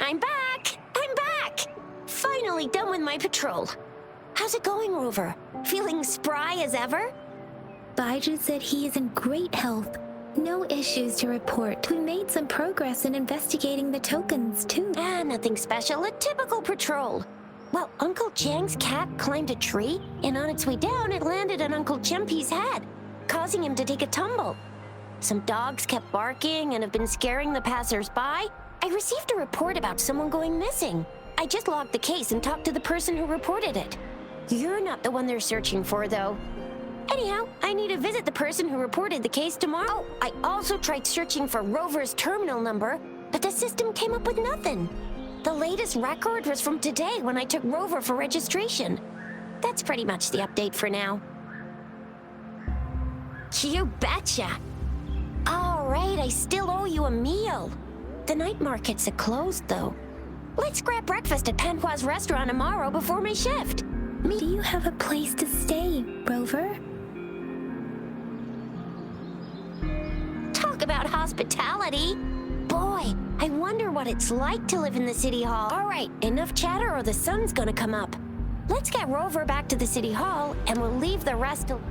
I'm back! I'm back! Finally done with my patrol. How's it going, Rover? Feeling spry as ever? Baiju said he is in great health. No issues to report. We made some progress in investigating the tokens, too. Nothing special. A typical patrol. Well, Uncle Chang's cat climbed a tree, and on its way down, it landed on Uncle Chempi's head, causing him to take a tumble. Some dogs kept barking and have been scaring the passers-by. I received a report about someone going missing. I just logged the case and talked to the person who reported it. You're not the one they're searching for, though. Anyhow, I need to visit the person who reported the case tomorrow. Oh, I also tried searching for Rover's terminal number, but the system came up with nothing. The latest record was from today when I took Rover for registration. That's pretty much the update for now. You betcha. All right, I still owe you a meal. The night markets are closed, though. Let's grab breakfast at Panhua's restaurant tomorrow before my shift. Do you have a place to stay, Rover? Talk about hospitality. Boy, I wonder what it's like to live in the City Hall. All right, enough chatter or the sun's gonna come up. Let's get Rover back to the City Hall, and we'll leave the rest alone.